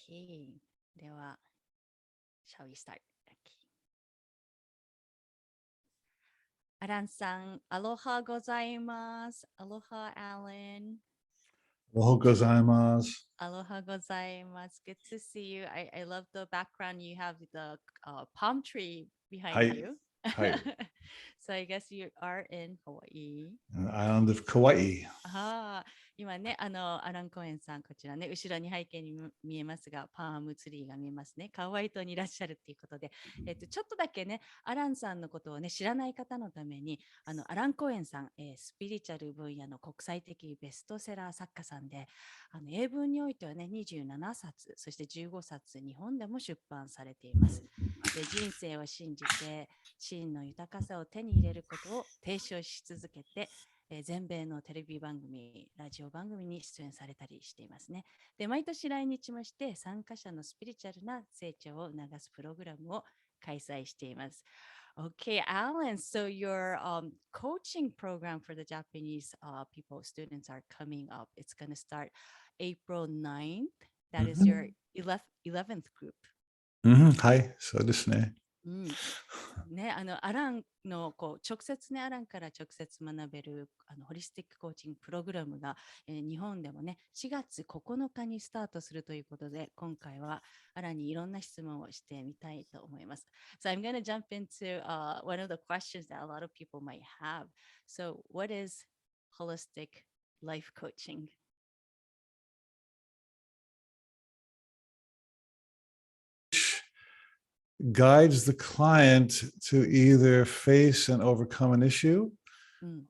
Okay. では、shall we start? Okay. アランさん、アロハございます。アロハ、アレン。おはようございます。アロハございます。Good to see you. I love the background. You have the palm tree behind you. はい。So I guess you are in Hawaii. Island of Kauai. 今ね、アランコエンさん、こちらね、後ろに背景に見えますが、パームツリーが見えますね。カワイ島にいらっしゃるっていうことで、ちょっとだけね、アランさんのことをね、知らない方のために、アランコエンさん、スピリチュアル分野の国際的ベストセラー作家さんで、英文においてはね、27冊、そして15冊、日本でも出版されています。で、人生を信じて、真の豊かさを手に入れることを提唱し続けて、全米のテレビ番組、ラジオ番組に出演されたりしていますね。で、毎年来日もして参加者のスピリチュアルな成長を促すプログラムを開催しています。Okay, Alan, so your coaching program for the Japanese people, students are coming up. It's going to start April 9th. That is your 11th group. はい、そうですね。ね、アランの直接ね、アランから直接学べるホリスティックコーチングプログラムが、日本でもね、4月9日にスタートするということで、今回はアランにいろんな質問をしてみたいと思います。So I'm going to jump into one of the questions that a lot of people might have. So what is holistic life coaching? Guides the client to either face and overcome an issue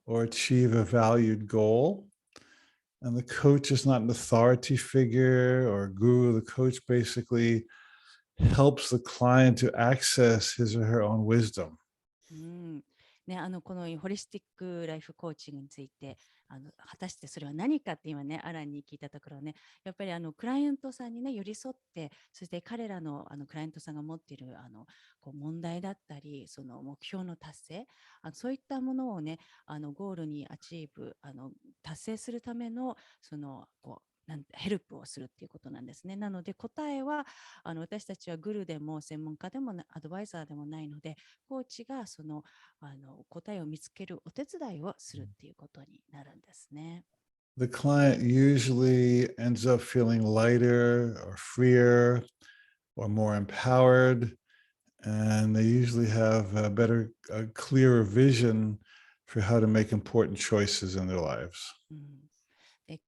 or achieve a valued goal. And the coach is not an authority figure or a guru. The coach basically helps the client to access his or her own wisdom. ね、このホリスティックライフコーチングについて果たしてそれは何かって今ねアランに聞いたところね、やっぱりクライアントさんにね寄り添って、そして彼らのクライアントさんが持っているこう問題だったり、その目標の達成、そういったものをねゴールにアチーブ達成するためのそのヘルプをするっていうことなんですね。なので答えは私たちはグルでも専門家でもアドバイザーでもないので、コーチがその答えを見つけるお手伝いをするっていうことになるんですね。The client usually ends up feeling lighter or freer or more empowered, and they usually have a clearer vision for how to make important choices in their lives. で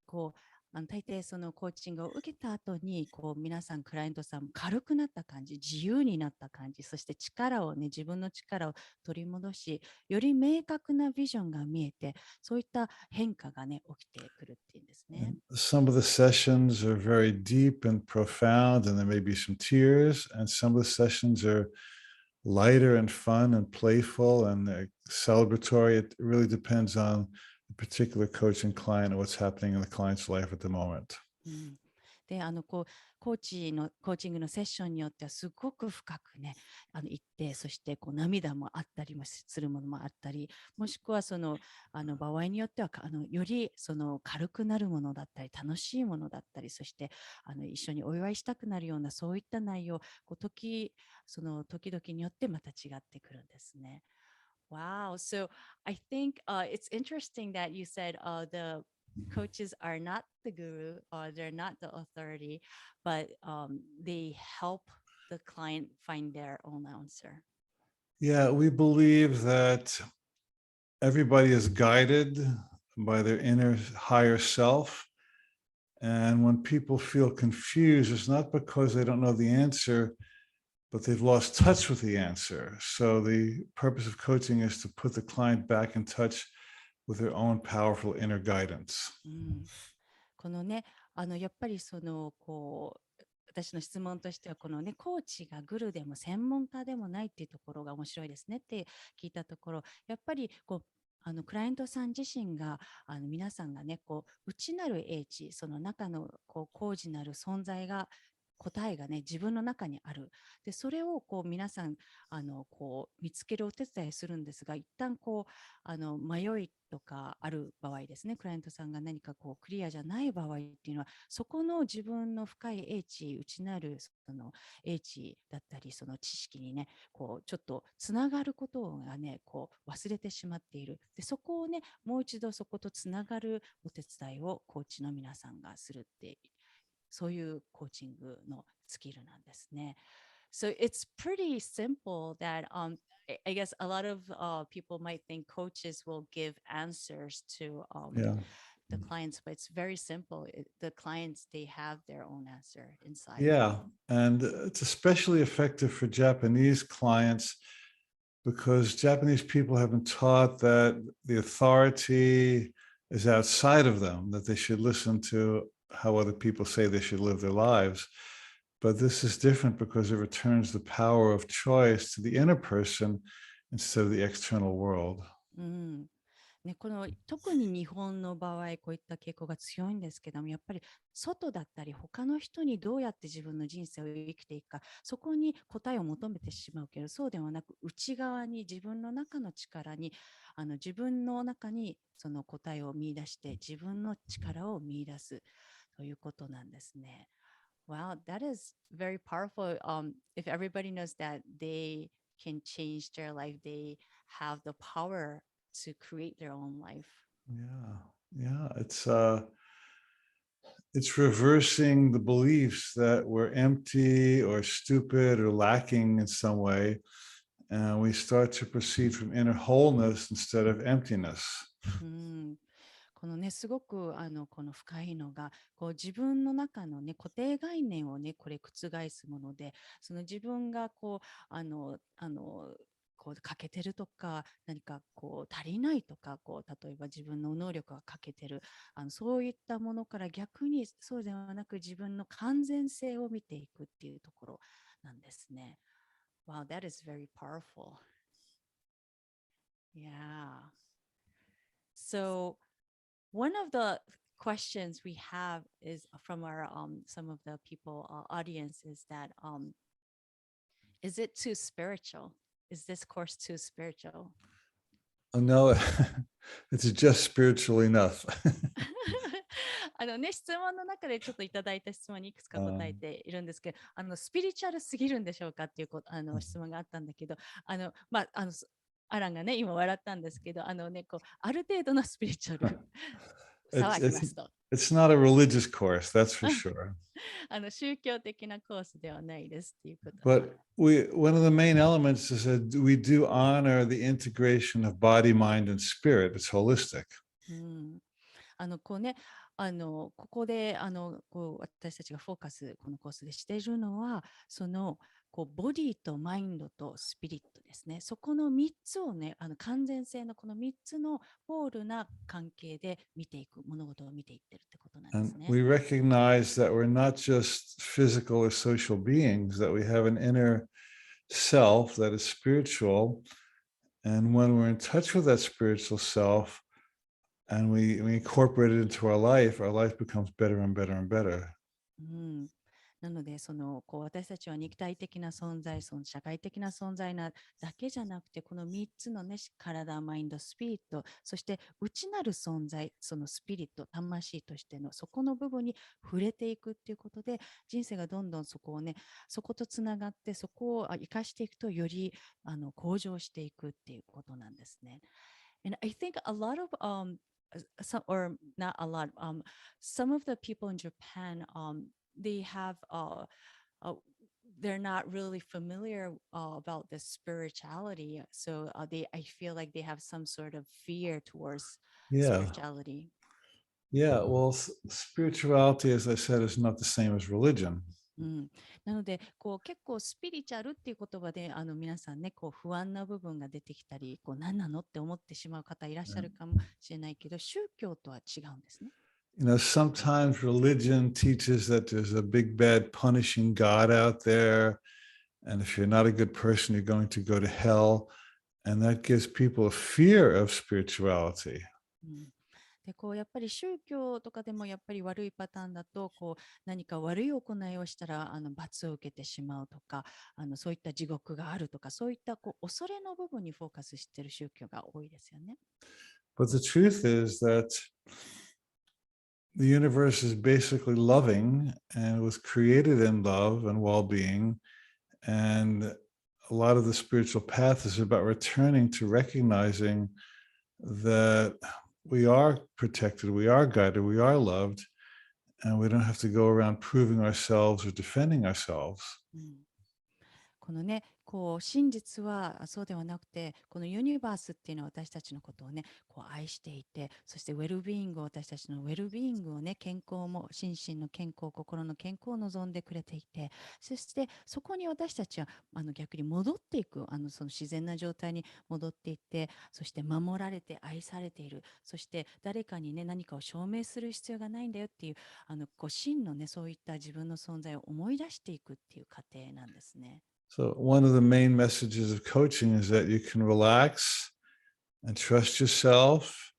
大抵そのコーチングを受けた後に皆さんクライアントさん軽くなった感じ、自由になった感じ、そして力をね、自分の力を取り戻し、より明確なビジョンが見えて、そういった変化がね起きてくるっていうんですね。Some of the sessions are very deep and profound, and there may be some tears, and some of the sessions are lighter and fun and playful and celebratory. It really depends on the particular coach and client and what's happening in the client's life at the moment. でコーチングのセッションによってはすごく深くね行って、そして涙もあったりもするものもあったり、もしくはその場合によってはよりその軽くなるものだったり楽しいものだったり、そして一緒にお祝いしたくなるようなそういった内容、その時々によってまた違ってくるんですね。Wow. So I think it's interesting that you said the coaches are not the guru or they're not the authority, but they help the client find their own answer. Yeah, we believe that everybody is guided by their inner higher self. And when people feel confused, it's not because they don't know the answer, but they've lost touch with the answer. So the purpose of coaching is to put the client back in touch with their own powerful inner guidance. このね、やっぱり私の質問としては、このね、コーチがグルでも専門家でもないっていうところが面白いですねって聞いたところ、やっぱりクライアントさん自身が皆さんがね内なる英知、その中の高次なる存在が答えがね、自分の中にある。で、それをこう皆さんこう見つけるお手伝いするんですが、一旦こう迷いとかある場合ですね、クライアントさんが何かこうクリアじゃない場合っていうのは、そこの自分の深い英知、内なるその英知だったり、その知識にね、こうちょっとつながることがね、こう忘れてしまっている。で、そこをね、もう一度そことつながるお手伝いをコーチの皆さんがするって、そういうコーチングのスキルなんですね。So it's pretty simple that I guess a lot of people might think coaches will give answers to Yeah. the clients, but it's very simple. The clients, they have their own answer inside. Yeah. And it's especially effective for Japanese clients because Japanese people have been taught that the authority is outside of them, that they should listen to how other people say they should live their lives. But this is different because it returns the power of choice to the inner person instead of the external world. うんね、この特に日本の場合、こういった傾向が強いんですけども、やっぱり外だったり、他の人にどうやって自分の人生を生きていくか、そこに答えを求めてしまうけど、そうではなく、内側に自分の中の力に、自分の中にその答えを見出して、自分の力を見出すということなんですね。Wow, that is very powerful. If everybody knows that they can change their life, they have the power to create their own life. Yeah. Yeah. It's reversing the beliefs that we're empty or stupid or lacking in some way. And we start to proceed from inner wholeness instead of emptiness. うんこのね、すごくこの深いのが、こう自分の中のね、固定概念をね、これ覆すもので、その自分がこう、こう欠けてるとか、何かこう足りないとか、こう例えば自分の能力が欠けてる、そういったものから逆にそうではなく自分の完全性を見ていくっていうところなんですね。Wow, that is very powerful. Yeah. So, one of the questions we have is from our some of the people audience is that is it too spiritual? Is this course too spiritual? Oh, no, it's just spiritual enough. 質問の中でちょっといただいた質問にいくつか答え Um, ているんですけど、スピリチュアルすぎるんでしょうかっていう質問があったんだけど、アランがね、今笑ったんですけど、こうある程度のスピリチュアルさはありますと。it's not a religious course, that's for sure. 宗教的なコースではないですっていうこと。But one of the main elements is that we do honor the integration of body, mind, and spirit. It's holistic. こうね、ここでこう私たちがフォーカス、このコースでしているのは、そのこうボディとマインドとスピリットですね。そこの3つをね、完全性のこの3つのホールな関係で見ていく、物事を見ていってるってことなんですね。And we recognize that we're not just physical or social beings, that we have an inner self that is spiritual. And when we're in touch with that spiritual self and we incorporate it into our life becomes better and better and better. なので、こう私たちは肉体的な存在、その社会的な存在なだけじゃなくて、この3つのね、体、マインド、スピリット、そして内なる存在、そのスピリット、魂としてのそこの部分に触れていくっていうことで、人生がどんどんそこをね、そことつながって、そこを生かしていくと、より向上していくっていうことなんですね。And I think a lot of some or not a lot some of the people in Japan they have uh, they're not really familiar about the spirituality, so they I feel like they have some sort of fear towards Yeah. spirituality. Yeah. Well, spirituality, as I said, is not the same as religion. なのでこう結構スピリチュアルっていう言葉で皆さんねこう不安な部分が出てきたりこう何なのって思ってしまう方いらっしゃるかもしれないけど宗教とは違うんですね。You know, sometimes religion teaches that there's a big bad punishing God out there. And if you're not a good person, you're going to go to hell. And that gives people a fear of spirituality. で、やっぱり宗教とかでもやっぱり悪いパターンだと、何か悪い行いをしたら罰を受けてしまうとか、そういった地獄があるとか、そういった恐れの部分にフォーカスしている宗教が多いですよね。But the truth is that the universe is basically loving and was created in love and well-being. And a lot of the spiritual path is about returning to recognizing that we are protected, we are guided, we are loved, and we don't have to go around proving ourselves or defending ourselves. うん、このね、真実はそうではなくて、このユニバースっていうのは私たちのことをね、愛していて、そしてウェルビーイングを、私たちのウェルビーイングをね、健康も、心身の健康、心の健康を望んでくれていて、そしてそこに私たちは逆に戻っていく、その自然な状態に戻っていって、そして守られて愛されている、そして誰かにね、何かを証明する必要がないんだよっていう、真のね、そういった自分の存在を思い出していくっていう過程なんですね。So, one of the main messages of coaching is that you can relax and trust yourself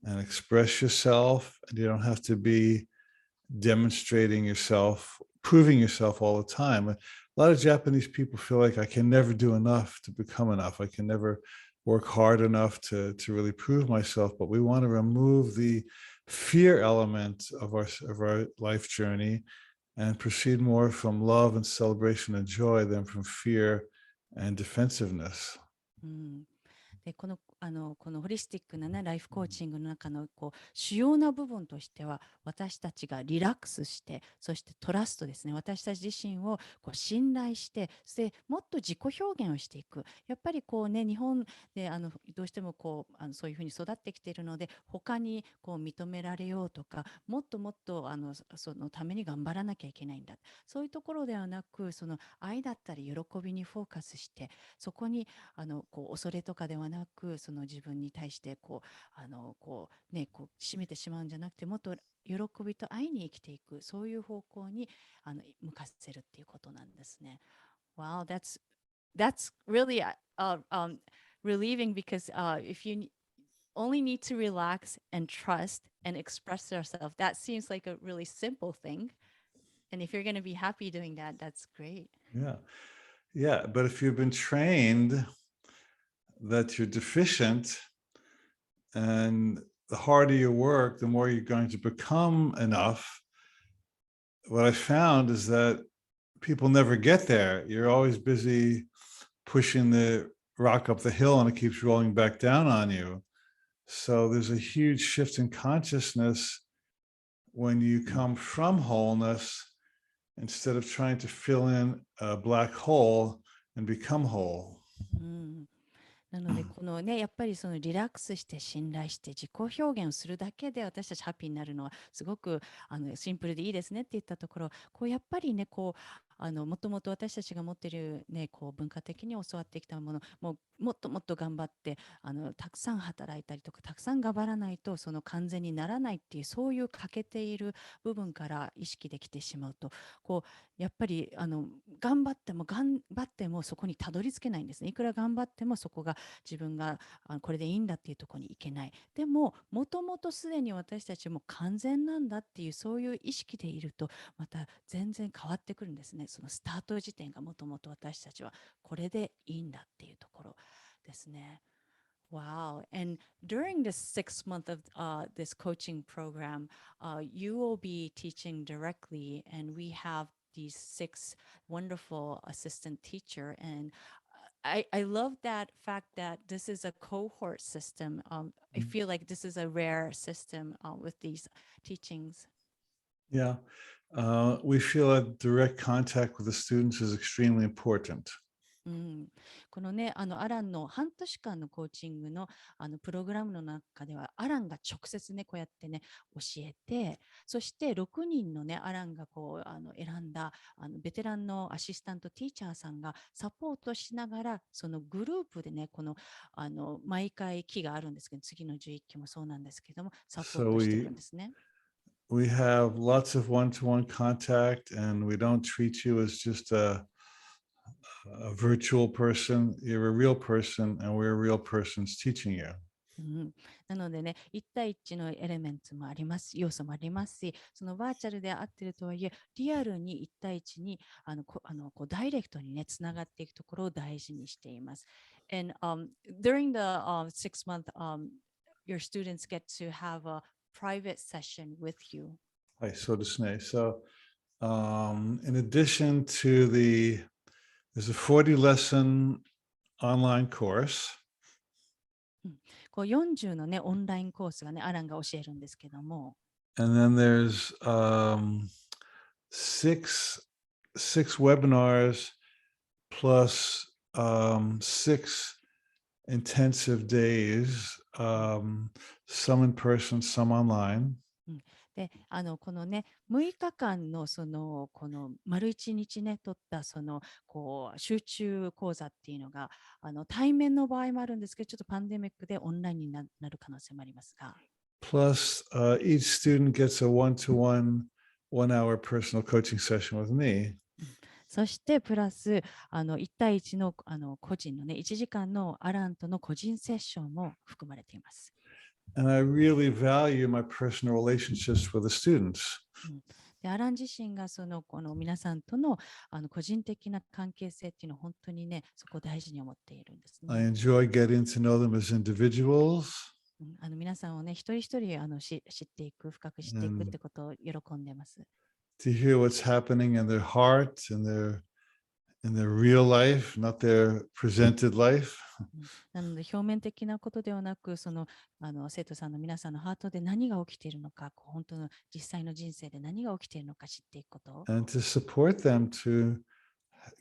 and express yourself, and you don't have to be demonstrating yourself, proving yourself all the time. A lot of Japanese people feel like I can never do enough to become enough. I can never work hard enough to really prove myself. But we want to remove the fear element of our life journey and proceed more from love and celebration and joy than from fear and defensiveness. うん、でこのホリスティックな、ね、ライフコーチングの中の主要な部分としては、私たちがリラックスして、そしてトラストですね、私たち自身を信頼して、そしてもっと自己表現をしていく。やっぱりね、日本でどうしてもそういうふうに育ってきているので、他に認められようとか、もっともっとそのために頑張らなきゃいけないんだ、そういうところではなく、その愛だったり喜びにフォーカスして、そこに恐れとかではなく、その自分に対して締めてしまうんじゃなくて、もっと喜びと愛に生きていく、そういう方向に向かせるっていうことなんですね。Wow, that's really relieving because if you only need to relax and trust and express yourself, that seems like a really simple thing. And if you're going to be happy doing that, that's great. Yeah. Yeah. But if you've been trained that you're deficient, and the harder you work, the more you're going to become enough. What I found is that people never get there. You're always busy pushing the rock up the hill and it keeps rolling back down on you. So there's a huge shift in consciousness when you come from wholeness instead of trying to fill in a black hole and become whole. うん、なので、このね、やっぱりそのリラックスして信頼して自己表現をするだけで私たちハッピーになるのはすごくシンプルでいいですねって言ったところ、やっぱりね、もともと私たちが持っているね、文化的に教わってきたもの、もっともっと頑張ってたくさん働いたりとか、たくさん頑張らないとその完全にならないっていう、そういう欠けている部分から意識できてしまうと、やっぱり頑張ってもそこにたどり着けないんですね。いくら頑張ってもそこが自分がこれでいいんだっていうところに行けない。でももともとすでに私たちも完全なんだっていう、そういう意識でいるとまた全然変わってくるんですね。そのスタート時点がもともと私たちはこれでいいんだっていうところですね。Wow. And during this 6 month of this coaching program, you will be teaching directly, and we have these 6 wonderful assistant teacher. And I love that fact that this is a cohort system. I feel like this is a rare system with these teachings. Yeah. We feel that direct contact with the students is extremely important. うん、このね、アランの半年間のコーチングのプログラムの中では、アランが直接ね、こうやってね、教えて、そして6人のね、アランが選んだベテランのアシスタントティーチャーさんがサポートしながら、そのグループでね、毎回期があるんですけど、次の11期もそうなんですけども、サポー So トしていくんですね。we have lots of one-to-one contact, and we don't treat you as just a virtual person. You're a real person, and we're real persons teaching you. うん、なのでね、1対1のエレメンツもあります、要素もありますし、そのバーチャルであってるとはいえ、リアルに1対1にダイレクトにね、つながっていくところを大事にしています。And during the 6 month, your students get to have a private session with you. はい、そうですね。So, in addition to there's a 40 lesson online course. こう40のね、オンラインコースがね、アランが教えるんですけども、And then there's six webinars plus 6 intensive days, some in person, some online. で、このね、6日間のこの丸1日ね、取った集中講座っていうのが、対面の場合もあるんですけど、ちょっとパンデミックでオンラインになる可能性もありますが。Plus, each student gets a one-to-one, 1 hour personal coaching session with me. そしてプラス1対1の個人のね1時間のアランとの個人セッションも含まれています。And I really value my personal relationships with the students. でアラン自身がこの皆さんとの個人的な関係性っていうのを本当にねそこを大事に思っているんですね。I enjoy getting to know them as individuals. 皆さんをね一人一人知っていく深く知っていくってことを喜んでます。To hear what's happening in their heart, in their real life, not their presented life. なので表面的なことではなく生徒さんの皆さんのハートで何が起きているのか本当の実際の人生で何が起きているのか知っていくこと。And to support them to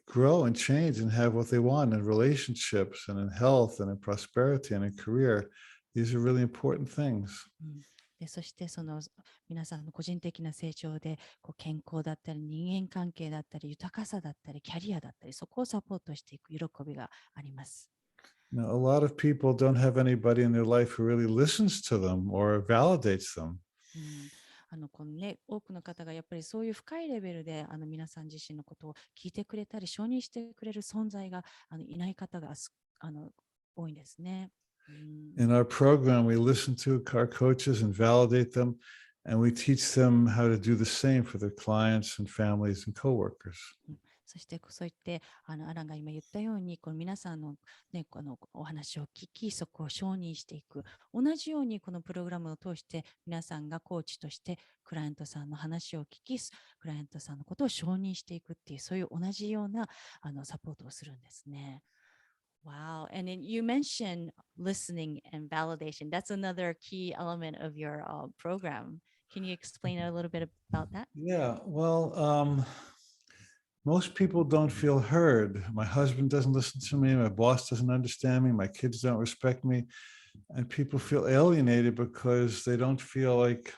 grow and change and have what they want in relationships and in health and in prosperity and in career. These are really important things. でそして皆さんの個人的な成長で健康だったり人間関係だったり豊かさだったりキャリアだったりそこをサポートしていく喜びがあります。Now, a lot of people don't have anybody in their life who really listens to them or validates them. このね、多くの方がやっぱりそういう深いレベルで皆さん自身のことを聞いてくれたり承認してくれる存在がいない方が多いんですね。In our program, we listen to our coaches and validate them, and we teach them how to do the same for their clients and families and coworkers. そしてそう言ってアランが今言ったようにこの皆さんの、ね、このお話を聞きそこを承認していく同じようにこのプログラムを通して皆さんがコーチとしてクライアントさんの話を聞きクライアントさんのことを承認していくっていうそういう同じようなサポートをするんですね。Wow. And then you mentioned listening and validation. That's another key element of your program. Can you explain a little bit about that? Yeah, well, most people don't feel heard. My husband doesn't listen to me. My boss doesn't understand me. My kids don't respect me. And people feel alienated because they don't feel like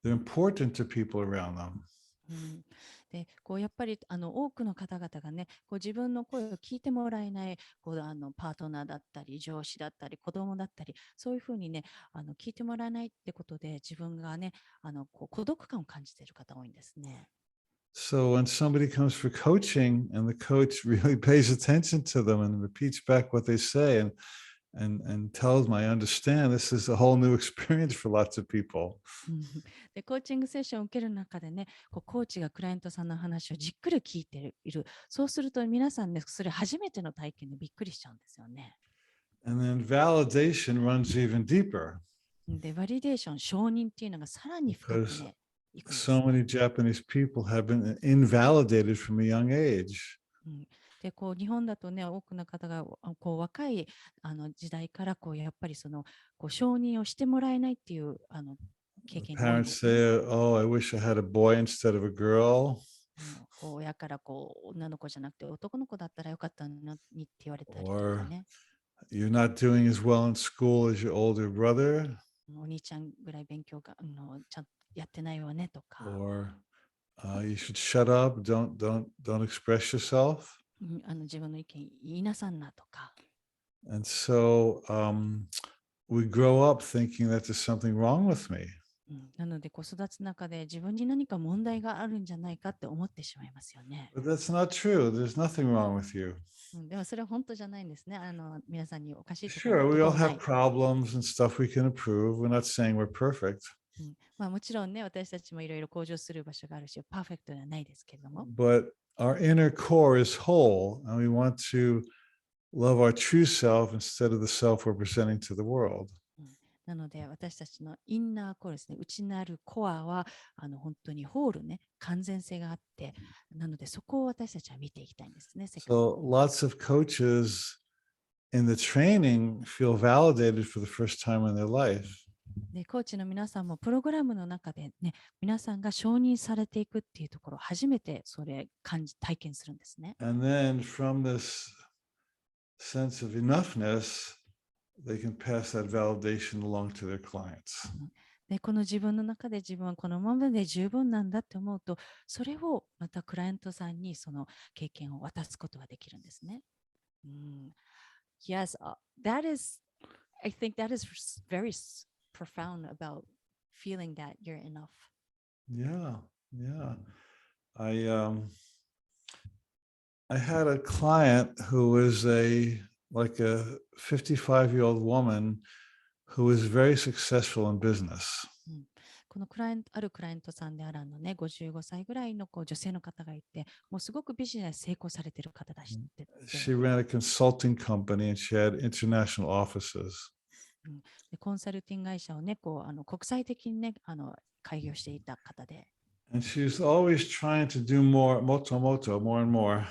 they're important to people around them. でやっぱり多くの方々がね自分の声を聞いてもらえないパートナーだったり上司だったり子供だったりそういうふうにね聞いてもらえないってことで自分がね孤独感を感じている方多いんですね。So when somebody comes for coaching and the coach really pays attention to them and repeats back what they say and tells them, I understand, this is a whole new experience for lots of people. でコーチングセッションを受ける中でねコーチがクライアントさんの話をじっくり聞いているそうすると皆さんねそれ初めての体験でびっくりしちゃうんですよね。And then validation runs even deeper. でバリデーション承認っていうのがさらに深くねいくんです、ね。So many Japanese people have been invalidated from a young age. で日本だとね多くの方が若い時代からやっぱり承認をしてもらえないっていう経験が多いんです、ね。Parents say, "Oh, I wish I had a boy instead of a girl." 親から女の子じゃなくて男の子だったらよかったのにって言われたりとか Or ね。you're not doing as well in school as your older brother. お兄ちゃんぐらい勉強がちゃんとやってないわねとか。Or you should shut up. Don't express yourself. 自分の意見言いなさんなとか。And so we grow up thinking that there's something wrong with me. なので子育つ中で自分に何か問題があるんじゃないかって思ってしまいますよね。But that's not true. There's nothing wrong with you. でもそれは本当じゃないんですね。皆さんにおかしいところ Sure, ど we こ all もな have い。problems and stuff we can improve. We're not saying we're perfect. まあもちろんね、私たちもいろいろ向上する場所があるし、パーフェクトではないですけれども。But our inner core is whole, and we want to love our true self instead of the self we're presenting to the world. なので私たちのインナーコアですね、内なるコアは本当にホールね、完全性があって、なのでそこを私たちは見ていきたいんですね。So lots of coaches in the training feel validated for the first time in their life. でコーチの皆さんもプログラムの中でね、皆さんが承認されていくっていうところ、初めてそれ体験するんですね。And then from this sense of enoughness, they can pass that validation along to their clients. でこの自分の中で自分はこのままで十分なんだって思うと、それをまたクライアントさんにその経験を渡すことができるんですね。Yes, I think that is very profound about feeling that you're enough. Yeah, yeah. I had a client who was like a 55-year-old woman who was very successful in business. このあるクライアントさんであるのね、55歳ぐらいの女性の方がいて、もうすごくビジネス成功されている方だし。She ran a consulting company and she had international offices. でコンサルティング会社をね、国際的にね、開業していた方で。And she was always trying to do more, more and more.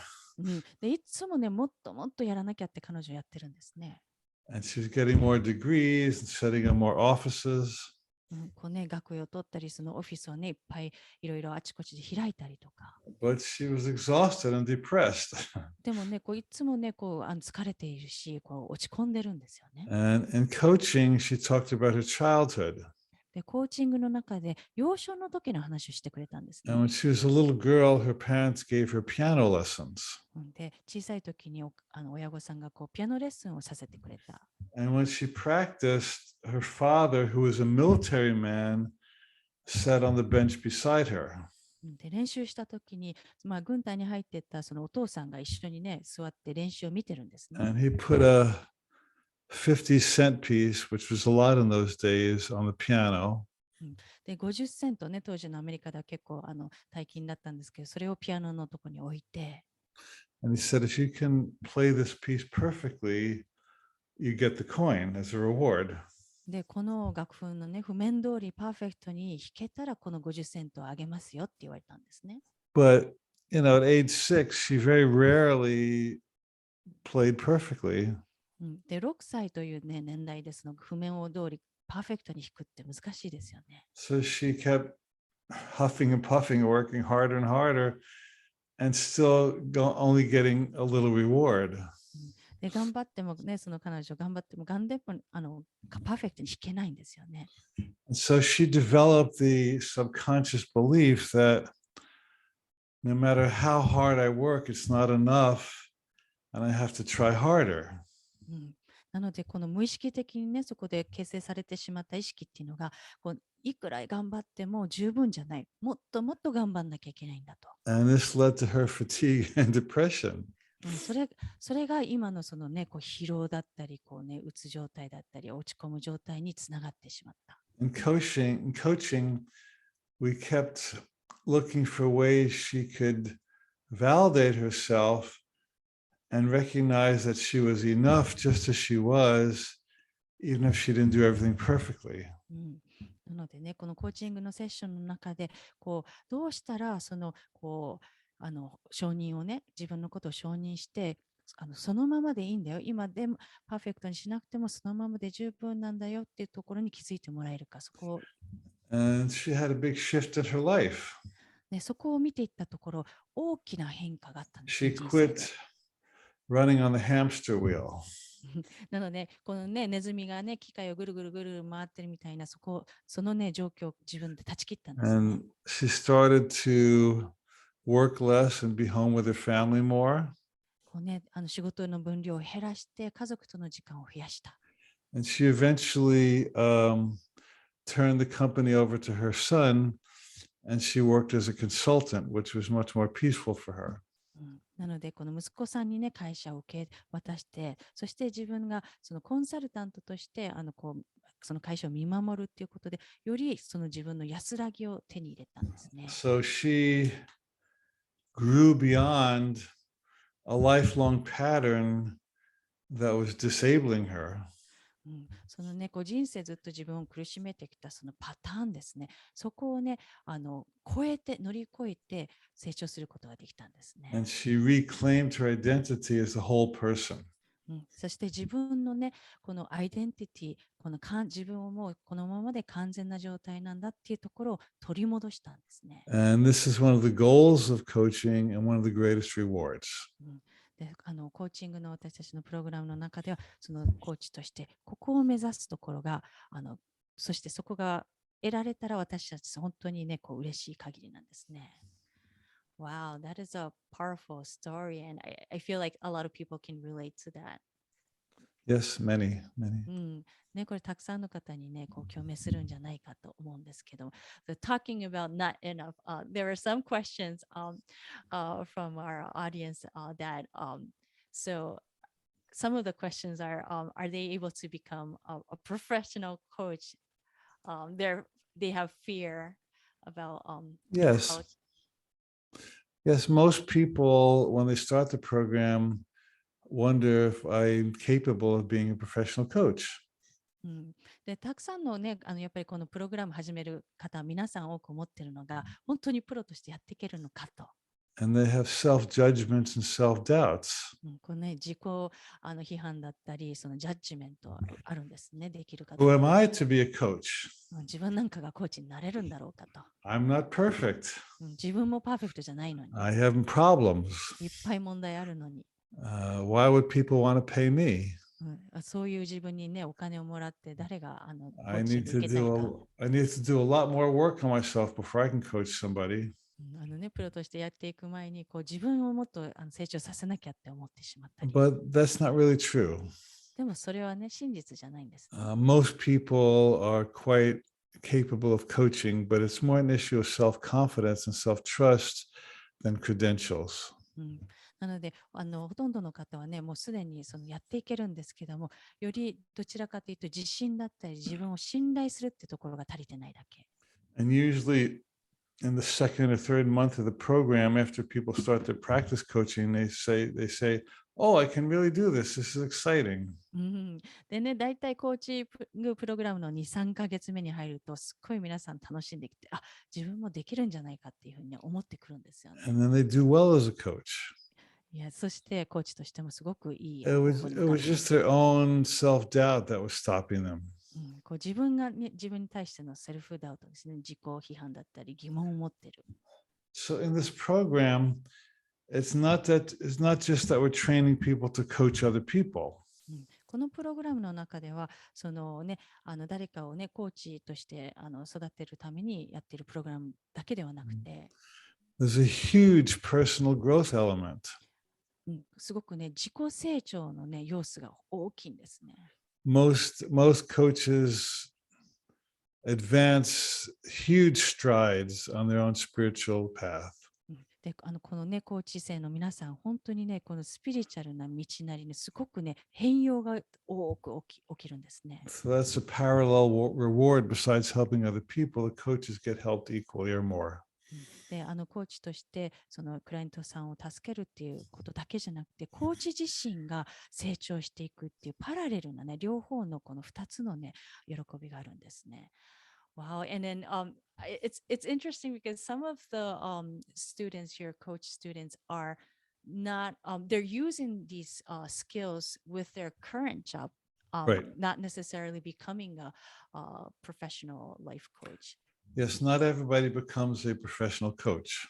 でいつもね、もっともっとやらなきゃって彼女やってるんですね。And she was getting more degrees and setting up more offices. こうね、学位を取ったり、そのオフィスをね、いっぱいいろいろあちこちで開いたりとか。But she was exhausted and depressed. でもね、いつもね、疲れているし、落ち込んでるんですよね。And in coaching, she talked about her childhood. で、コーチングの中で幼少の時の話をしてくれたんですね。And when she was a little girl, her parents gave her piano lessons. で、小さい時に親御さんがピアノレッスンをさせてくれた。And when she practiced, her father, who was a military man, sat on the bench beside her. で練習した時に、軍隊に入っていったそのお父さんが一緒にね、座って練習を見てるんですね。And he put a 50-cent piece, which was a lot in those days, on the piano. で、50セントね、当時のアメリカでは結構大金だったんですけど、それをピアノのとこに置いて。And he said, if you can play this piece perfectly, you get the coin as a reward. で、この楽譜のね、譜面通りパーフェクトに弾けたらこの50セントをあげますよって言われたんですね。But, at age 6, she very rarely played perfectly. で、6歳というね、年代でその譜面を通りパーフェクトに弾くって難しいですよね。So she kept huffing and puffing, working harder and harder, and still only getting a little reward. で、頑張ってもね、その彼女頑張ってもパーフェクトに弾けないんですよね。So she developed the subconscious belief that no matter how hard I work, it's not enough, and I have to try harder. なので、この無意識的にね、そこで形成されてしまった意識っていうのが、いくら頑張っても十分じゃない。もっともっと頑張んなきゃいけないんだと。And this led to her fatigue and depression. それが今のそのね、疲労だったり、うつ状態だったり、落ち込む状態につながってしまった。In coaching, we kept looking for ways she could validate herself and recognize that she was enough just as she was, even if she didn't do everything perfectly. なのでね、このコーチングのセッションの中で、どうしたら承認をね、自分のことを承認して、そのままでいいんだよ。今でもパーフェクトにしなくてもそのままで十分なんだよっていうところに気づいてもらえるか、そこを。And she had a big shift in her life. ね、そこを見ていったところ、大きな変化があったんです、She quit running on the hamster wheel. なので、このね、ネズミがね、機械をぐるぐるぐる回ってるみたいな、そのね、状況を自分で断ち切ったんですね。And she started to work less and be home with her family more. 仕事の分量を減らして、家族との時間を増やした。And she eventually turned the company over to her son, and she worked as a consultant, which was much more peaceful for her. なので、この息子さんにね、会社を受け渡して、そして自分がそのコンサルタントとして、その会社を見守るっていうことで、よりその自分の安らぎを手に入れたんですね。So she grew beyond a lifelong pattern that was disabling her. そのね、人生ずっと自分を苦しめてきたそのパターンですね。そこをね、乗り越えて成長することができたんですね。And she reclaimed her identity as a whole person. そして自分のね、このアイデンティティ、自分をもうこのままで完全な状態なんだっていうところを取り戻したんですね。And this is one of the goals of coaching and one of the greatest rewards. でコーチングの私たちのプログラムの中では、そのコーチとしてここを目指すところが、そしてそこが得られたら私たち本当にね、嬉しい限りなんですね。Wow, that is a powerful story, and I feel like a lot of people can relate to that. Yes, many. ね、これたくさんの方にね、共鳴するんじゃないかと思うんですけど、talking about not enough, there are some questions from our audience that, so some of the questions are they able to become a professional coach? They have fear about Yes. how. Yes, most people, when they start the program, wonder if I'm capable of being a professional coach. でたくさんのね、やっぱりこのプログラム始める方、皆さん多く思ってるのが、本当にプロとしてやっていけるのかと。And they have self-judgments and self-doubts. このね、自己批判だったり、そのジャッジメントあるんですね、できるかど Who う am か。I to be a coach? 自分なんかがコーチになれるんだろうかと。I'm not perfect. 自分もパーフェクトじゃないのに。I have problems. いっぱい問題あるのに。Why would people want to pay me? そういう自分にね、お金をもらって誰がコ I ーチン need グ to 受けたいか。I need to do a lot more work on myself before I can coach somebody. ね、プロとしてやっていく前に自分をもっと成長させなきゃって思ってしまったり。But that's not really true. でもそれはね、真実じゃないんです、ね。Most people are quite capable of coaching, but it's more an issue of self-confidence and self-trust than credentials. なのでほとんどの方はね、もうすでにやっていけるんですけども、よりどちらかというと自信だったり自分を信頼するってところが足りてないだけ。And usually in the second or third month of the program, after people start their practice coaching, they say, oh, I can really do this. This is exciting. でね、大体コーチングプログラムの2、3ヶ月目に入ると、すっごい皆さん楽しんできて、自分もできるんじゃないかっていうふうに、ね、思ってくるんですよね。And then they do well as a coach. いや、そしてコーチとしてもすごくいい。It was just their own self-doubt that was stopping them. 自分がね、自分に対してのセルフダウトですね、自己批判だったり疑問を持っている。So in this program, it's not just that we're training people to coach other people. このプログラムの中では、誰かをね、コーチとして育てるためにやっているプログラムだけではなくて、There's a huge personal growth element. すごくね、自己成長のね、要素が大きいんですね。Most coaches advance huge strides on their own spiritual path. でこのね、コーチ生の皆さん、本当にね、このスピリチュアルな道なりにすごくね、変容が多く起きるんですね。So that's a parallel reward besides helping other people. The coaches get helped equally or more. でコーチとしてそのクライアントさんを助けるっていうことだけじゃなくて、コーチ自身が成長していくっていうパラレルなね、両方のこの2つのね、喜びがあるんですね。Wow, and then it's interesting because some of the students here, coach students, are not they're using these skills with their current job, Right. not necessarily becoming a professional life coach. Yes, not everybody becomes a professional coach.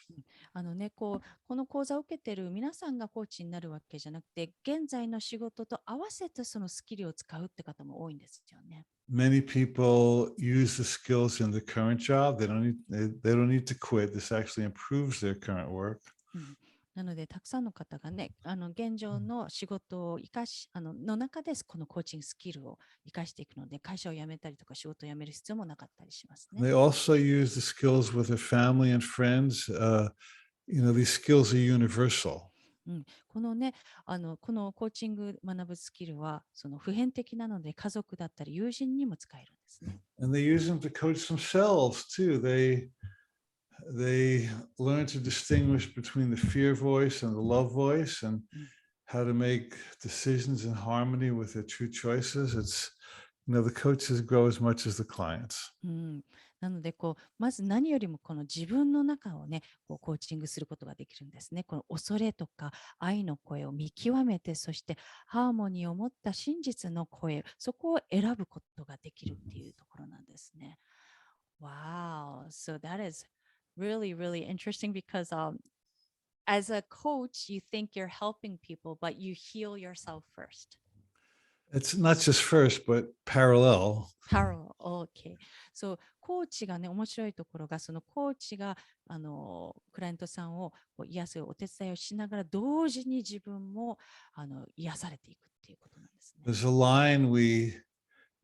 ね、この講座を受けている皆さんがコーチになるわけじゃなくて、現在の仕事と合わせてそのスキルを使うって方も多いんですよね。Many people use the skills in the current job. They don't need to quit. This actually improves their current work. なので、たくさんの方がね、現状の仕事を生かし、の中でこのコーチングスキルを生かしていくので、会社を辞めたりとか仕事を辞める必要もなかったりしますね。They also use the skills with their family and friends. These skills are universal. うん、このね、このコーチング学ぶスキルは、その普遍的なので、家族だったり友人にも使えるんですね。And they use them to coach themselves too. They learn to distinguish between the fear voice and the love voice and how to make decisions in harmony with their true choices. The coaches grow as much as the clients. うん、なのでまず何よりもこの自分の中をねコーチングすることができるんですね。この恐れとか愛の声を見極めて、そしてハーモニーを持った真実の声、そこを選ぶことができるっていうところなんですね。Wow, so that is really, really interesting because as a coach, you think you're helping people, but you heal yourself first. It's not just first, but parallel. Parallel, okay. So, コーチがね、面白いところが、そのコーチがクライアントさんを癒すお手伝いをしながら、同時に自分も癒されていくっていうことなんですね。There's a line we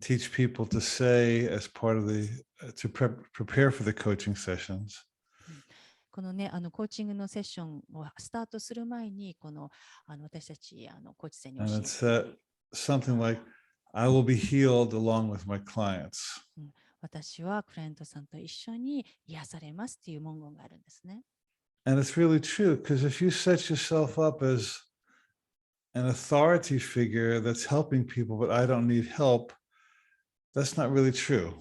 teach people to say as part of to prepare for the coaching sessions. このね、コーチングのセッションをスタートする前に、私たちコーチ生に教 And え it's て、something like, I will be healed along with my clients. 私はクライアントさんと一緒に癒されますっていう文言があるんですね。And it's really true, because if you set yourself up as an authority figure that's helping people, but I don't need help, that's not really true.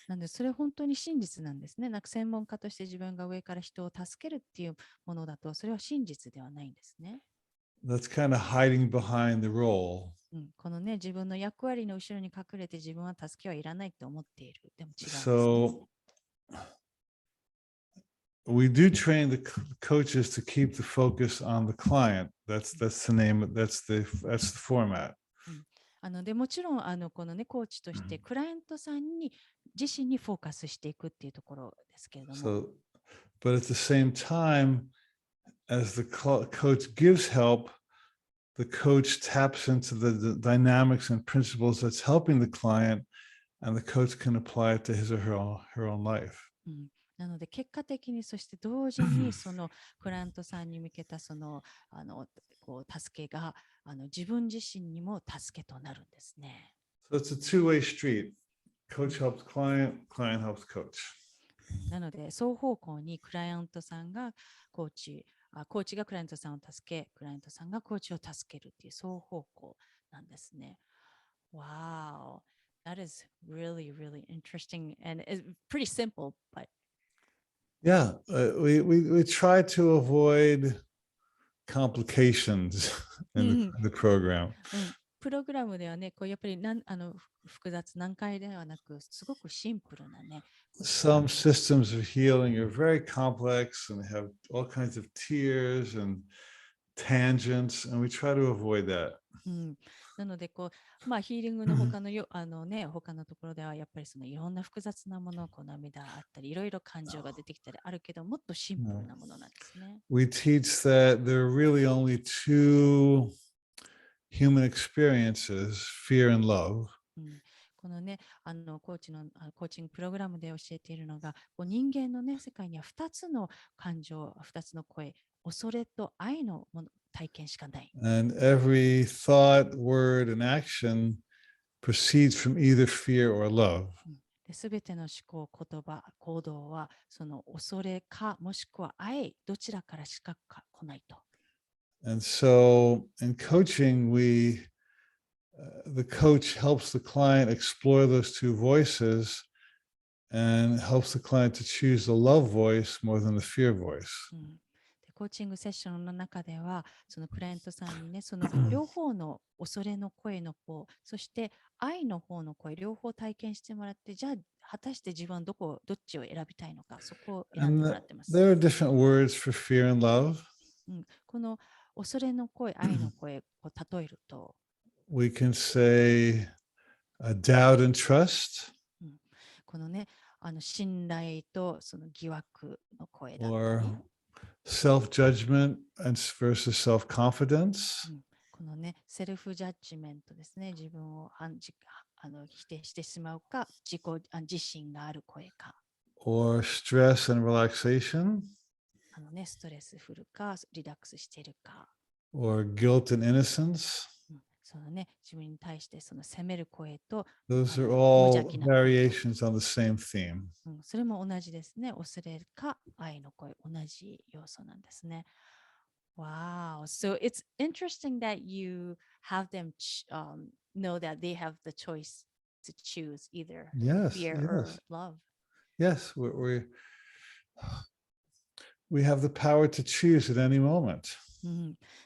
なので、それ本当に真実なんですね。なんか専門家として自分が上から人を助けるっていうものだと、それは真実ではないんですね。That's kind of hiding behind the role. このね、自分の役割の後ろに隠れて自分は助けはいらないと思っている。でも違うんですね。So we do train the coaches to keep the focus on the client. That's the name. That's the format. でもちろんこのねコーチとしてクライアントさんに自身にフォーカスしていくっていうところですけれども。So, but at the same time, as the coach gives help, the coach taps into the dynamics and principles that's helping the client, and the coach can apply it to his or her own life. なので結果的に、そして同時にそのクライアントさんに向けたその助けが自分自身にも助けとなるんですね。So it's a two-way street. Coach helps client, client helps coach. なので双方向にクライアントさんがコーチがクライアントさんを助け、クライアントさんがコーチを助けるっていう双方向なんですね。Wow, that is really, really interesting and it's pretty simple, but Yeah, we try to avoid complications in the program. プログラムではね、やっぱり複雑難解ではなく、すごくシンプルなね。Some systems of healing are very complex and have all kinds of tiers and tangents, and we try to avoid that. なのでヒーリングの他の他のところではやっぱりそのいろんな複雑なもの、涙あったり、いろいろ感情が出てきたりあるけど、もっとシンプルなものなんですね。We teach that there are really only two human experiences, fear and love. このね、コーチングプログラムで教えているのが、人間のね、世界には2つの感情、2つの声、恐れと愛の体験しかない。And every thought, word, and action proceeds from either fear or love. すべての思考、言葉、行動は、その恐れか、もしくは愛、どちらからしか来ないと。And so in coaching, the coach helps the client explore those two voices and helps the client to choose the love voice more than the fear voice. コーチングセッションの中では、そのクライアントさんにね、その両方の恐れの声の方、そして愛の方の声、両方体験してもらって、じゃあ果たして自分はどっちを選びたいのか、そこを選んでもらってます。There are different words for fear and love. この恐れの声、愛の声を例えると、We can say doubt and trust. このね、信頼とその疑惑の声だった Or り。self-judgment versus self-confidence. このね、セルフジャッジメントですね。自分を否定してしまうか、自信がある声か。Or stress and relaxation. ストレスフルか、リラックスしているか。Or guilt and innocence. そのね、自分に対してその責める声と、Those are 無 all 邪気な声と。variations on the same theme. それも同じですね。恐れか愛の声、同じ要素なんですね。Wow. So it's interesting that you have them know that they have the choice to choose either Yes, fear yes, or love. yes. We have the power to choose at any moment.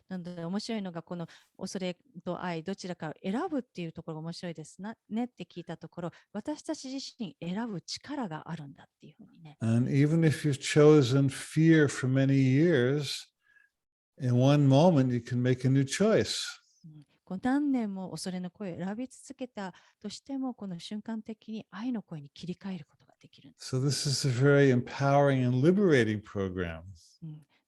なので面白いのがこの恐れと愛どちらかを選ぶっていうところが面白いですねって聞いたところ、私たち自身選ぶ力があるんだっていうふうにね。And even if you've chosen fear for many years, in one moment you can make a new choice. こう何年も恐れの声を選び続けたとしても、この瞬間的に愛の声に切り替えることができるんです。So this is a very empowering and liberating program.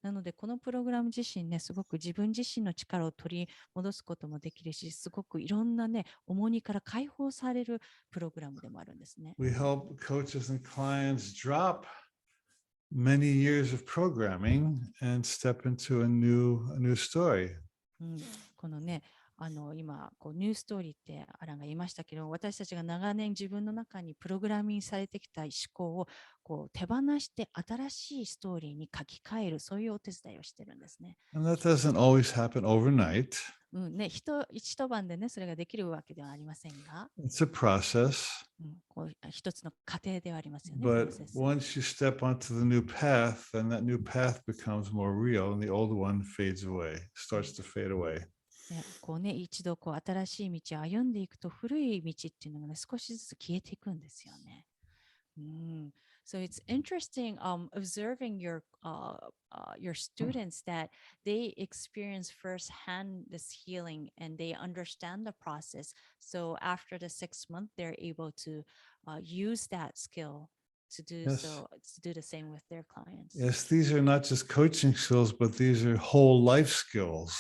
なので、このプログラム自身ね、すごく自分自身の力を取り戻すこともできるし、すごくいろんなね、重荷から解放されるプログラムでもあるんですね。We help coaches and clients drop many years of programming and step into a new story. このね、今ニューストーリーってアランが言いましたけど、私たちが長年自分の中にプログラミングされてきた思考を手放して新しいストーリーに書き換える、そういうお手伝いをしてるんですね。And that doesn't always happen overnight. 一晩でね、それができるわけではありませんが、It's a process. 一つの過程ではありますよね。But once you step onto the new path, then that new path becomes more real and the old one fades away, starts to fade away. 一度新しい道を歩んでいくと、古い道っていうのがね、少しずつ消えていくんですよね。So it's interesting observing your students that they experience firsthand this healing and they understand the process. So after the 6 months, they're able to use that skill to do the same with their clients. Yes, these are not just coaching skills, but these are whole life skills.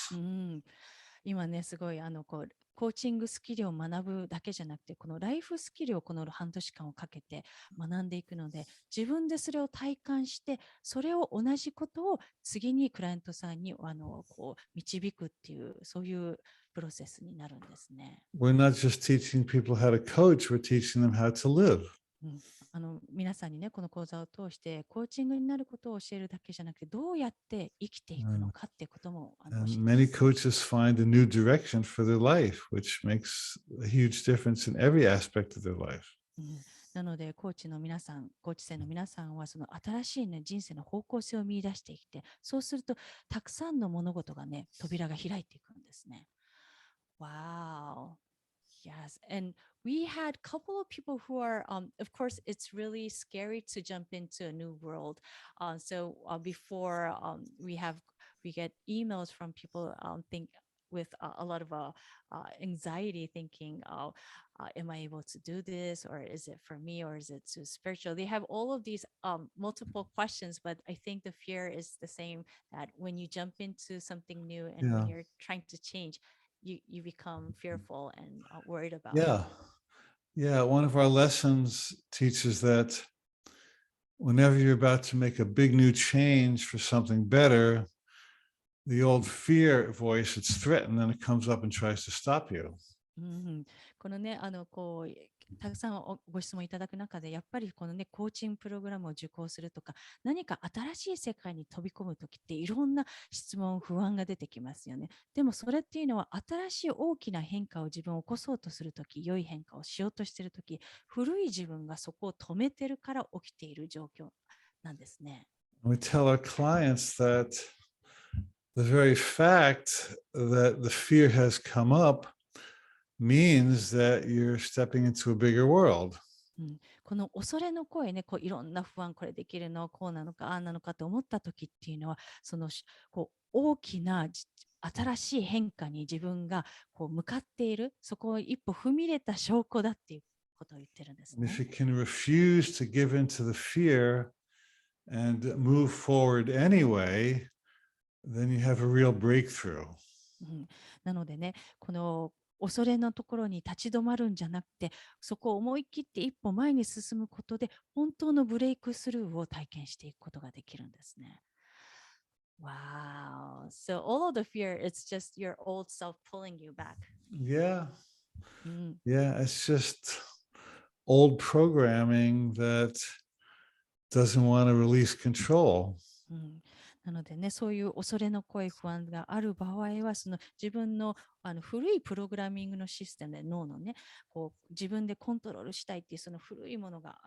今ね、すごいコーチングスキルを学ぶだけじゃなくて、このライフスキルをこの半年間をかけて学んでいくので、自分でそれを体感して、それを同じことを次にクライアントさんに導くっていう、そういうプロセスになるんですね。We're not just teaching people how to coach, we're teaching them how to live. 皆さんにね、この講座を通してコーチングになることを教えるだけじゃなくて、どうやって生きていくのかっていうことも教えています。And many coaches find a new direction for their life, which makes a huge difference in every aspect of their life. なので、コーチ生の皆さんは、その新しい、ね、人生の方向性を見出していって、そうすると、たくさんの物事がね、扉が開いていくんですね。Wow. Yes. And we had a couple of people who are, of course, it's really scary to jump into a new world. So before we get emails from people with a lot of anxiety thinking, am I able to do this? Or is it for me? Or is it too spiritual? They have all of these multiple questions, but I think the fear is the same, that when you jump into something new and when you're trying to change, you become fearful and worried about it. Yeah. One of our lessons teaches that whenever you're about to make a big new change for something better, the old fear voice, it's threatened, and it comes up and tries to stop you. このね、たくさんご質問いただく中で、やっぱりこのね、コーチングプログラムを受講するとか、何か新しい世界に飛び込むときっていろんな質問、不安が出てきますよね。でもそれっていうのは、新しい大きな変化を自分を起こそうとするとき、良い変化をしようとしているとき、古い自分がそこを止めてるから起きている状況なんですね。We tell our clients that the very fact that the fear has come up means that you're stepping into a bigger world. この恐れの声ね、いろんな不安、これできるの、こうなのか、ああなのかと思った時っていうのは、その大きな新しい変化に自分が向かっている、そこを一歩踏み入れた証拠だっていうことを言ってるんですね。And if you can refuse to give in to the fear, and move forward anyway, then you have a real breakthrough. なのでね、この恐れのところに立ち止まるんじゃなくて、そこを思い切って一歩前に進むことで、本当のブレイクスルーを体験していくことができるんですね。Wow. So all of the fear, it's just your old self pulling you back. Yeah. Yeah, it's just old programming that doesn't want to release control. なのでね、そういう恐れの声、不安がある場合は、その自分の古いプログラミングのシステムで脳のね、こう自分でコントロールしたいっていうその古いものが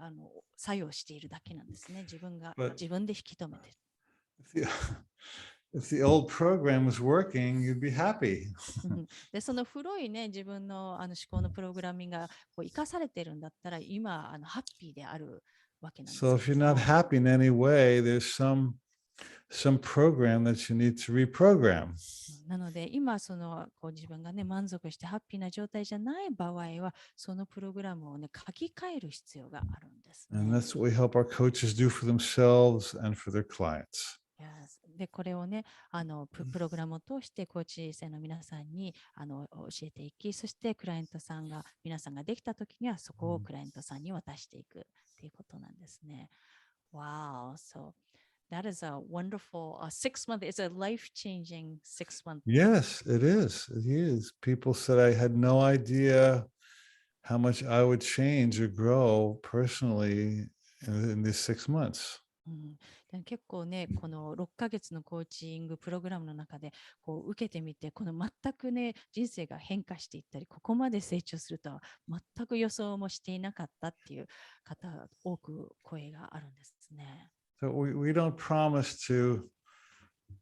作用しているだけなんですね。自分で引き止めてる。If the old program was working, you'd be happy. でその古いね、自分の思考のプログラミングがこう生かされてるんだったら、今ハッピーであるわけなんです。So if you're not happy in any way, there's some program that you need to reprogram. なので今こう自分がね満足してハッピーな状態じゃない場合はそのプログラムをね書き換える必要があるんです、ね。And that's what we help our coaches do for themselves and for their clients. Yes. でこれをねプログラムを通してコーチ生の皆さんに教えていき、そしてクライアントさんが皆さんができた時にはそこをクライアントさんに渡していくっていうことなんですね。Wow. So that is a wonderful 6 month. It's a life-changing 6 month. Yes, it is. It is. People said I had no idea how much I would change or grow personally in these 6 months. で結構ね、この6ヶ月のコーチングプログラムの中でこう受けてみて、この全くね、人生が変化していったり、ここまで成長するとは全く予想もしていなかったっていう方、多く声があるんですね。So we don't promise to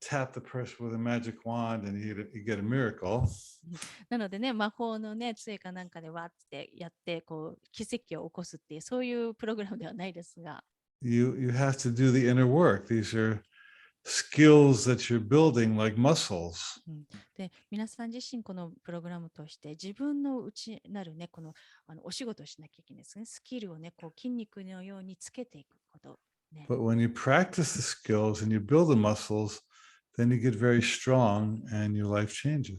tap the person with a magic wand and you get a miracle. なのでね、魔法のね、杖かなんかでわってやって、こう奇跡を起こすっていう、そういうプログラムではないですが。You have to do the inner work. These are skills that you're building like muscles. で皆さん自身このプログラムとして自分の内なるねこのお仕事をしなきゃいけないですね。スキルをねこう筋肉のようにつけていくこと、ね。But when you practice the skills and you build the muscles, then you get very strong and your life changes.